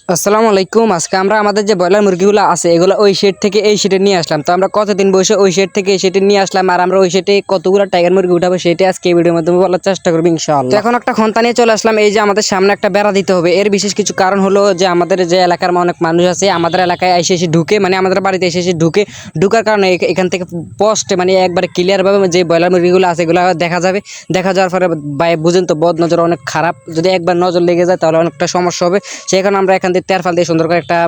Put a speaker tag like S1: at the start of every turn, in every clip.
S1: আসসালামু আলাইকুম। আজকে আমরা আমাদের যে ব্রয়লার মুরগিগুলো আছে এগুলো ওই শেড থেকে এই শেডে নিয়ে আসলাম। তো আমরা কতদিন বসে ওই শেড থেকে এই শেডে নিয়ে আসলাম আর আমরা ওই শেডে কতগুলো টাইগার মুরগি উঠাবো সেটা আজকে এই ভিডিওর মাধ্যমে বলার চেষ্টা করবো ইনশাআল্লাহ। তো এখন একটা খন্তা নিয়ে চলে আসলাম। এই যে আমাদের সামনে একটা বেড়া দিতে হবে। এর বিশেষ কিছু কারণ হলো যে আমাদের যে এলাকার অনেক মানুষ আছে আমাদের এলাকায় এসে ঢুকে, মানে আমাদের বাড়িতে এসে ঢুকার কারণে এখান থেকে পোস্টে মানে একবারে ক্লিয়ার ভাবে যে ব্রয়লার মুরগিগুলো আছে এগুলো দেখা যাবে। দেখা যাওয়ার পরে বুঝেন তো বদ নজর অনেক খারাপ, যদি একবার নজর লেগে যায় তাহলে অনেকটা সমস্যা হবে। সেই কারণে আমরা এখান থেকে তেরফাল দিয়ে সুন্দর করে একটা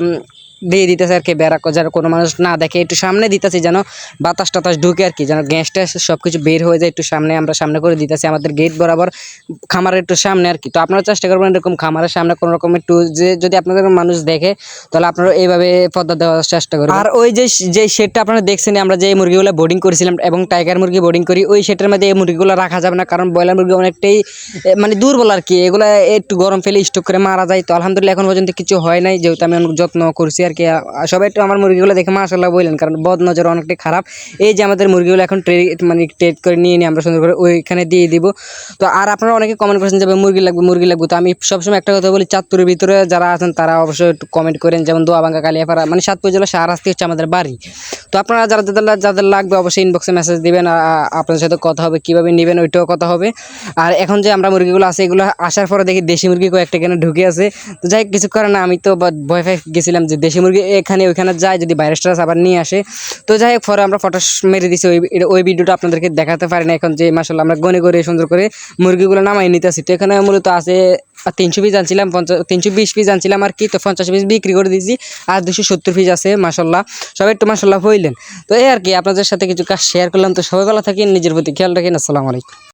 S1: দিয়ে দিতেছে আর কি, বেড়া যেন কোনো মানুষ না দেখে। একটু সামনে দিতেছি যেন বাতাস টাতাস ঢুকে আর কি, যেন গ্যাস ট্যাস সব কিছু বের হয়ে যায়। একটু সামনে আমরা সামনে করে দিতেছি আমাদের গেট বরাবর, খামারের একটু সামনে আর কি। তো আপনারা চেষ্টা করবেন এরকম খামারের সামনে কোনো রকম একটু, যে যদি আপনাদের মানুষ দেখে তাহলে আপনারা এইভাবে পর্দা দেওয়ার চেষ্টা করবেন। আর ওই যে শেডটা আপনারা দেখছেন আমরা যে মুরগিগুলো বোর্ডিং করেছিলাম এবং টাইগার মুরগি বোর্ডিং করি, ওই শেডের মধ্যে এই মুরগিগুলো রাখা যাবে না, কারণ ব্রয়লার মুরগি অনেকটাই মানে দুর্বল আর কি। এগুলো একটু গরম ফেলে স্টক করে মারা যায়। তো আলহামদুলিল্লাহ এখন পর্যন্ত কিছু হয় নাই, যেহেতু আমি অনেক যত্ন করছি আর কি। সবাই একটু আমার মুরগিগুলো দেখে মাশাআল্লাহ বললেন, কারণ বদ নজর অনেকটাই খারাপ। এই যে আমাদের মুরগিগুলো এখন ট্রেড করে নিয়ে আমরা সুন্দর করে ওইখানে দিয়ে দিব। তো আর আপনারা অনেকে কমেন্ট করেছেন যে মুরগি লাগবে। তো আমি সবসময় একটা কথা বলি, চাঁদপুরের ভিতরে যারা আছেন তারা অবশ্যই একটু কমেন্ট করেন, যেমন দোয়াবাঙ্গা, কালিয়াপাড়া, মানে সাতপুর জেলা শাহরাস্তি হচ্ছে আমাদের বাড়ি। তো আপনারা যাদের লাগবে অবশ্যই ইনবক্সে মেসেজ দিবেন, আপনাদের সাথে কথা হবে, কীভাবে নেবেন ওইটাও কথা হবে। আর এখন যে আমরা মুরগিগুলো আছে এগুলো আসার পরে দেখি দেশি মুরগি কয়েকটা এখানে ঢুকে আছে। তো যাই কিছু করে না, আমি তো ভয় গেছিলাম যে দেশি মুরগি এখানে ওইখানে যায় যদি ভাইরাস টাইরাস আবার নিয়ে আসে। তো যাই হোক পরে আমরা ফটাস মেরে দিছি। ওই ভিডিওটা আপনাদেরকে দেখাতে পারি না এখন, যে মাশাআল্লাহ আমরা গনে সুন্দর করে মুরগিগুলো নামাই নিতেছি। তো এখানে মূলত আছে 300 পিস আনছিলাম, 320 পিস আনছিলাম আর কি। তো 50 পিস বিক্রি করে দিয়েছি আর 270 পিস আছে মাশাআল্লাহ। সবাই একটু মাশাআল্লাহ হইলেন। তো এই আর কি আপনাদের সাথে কিছু কাজ শেয়ার করলাম। তো সবাই ভালো থাকেন, নিজের প্রতি খেয়াল রাখেন। আসসালামু আলাইকুম।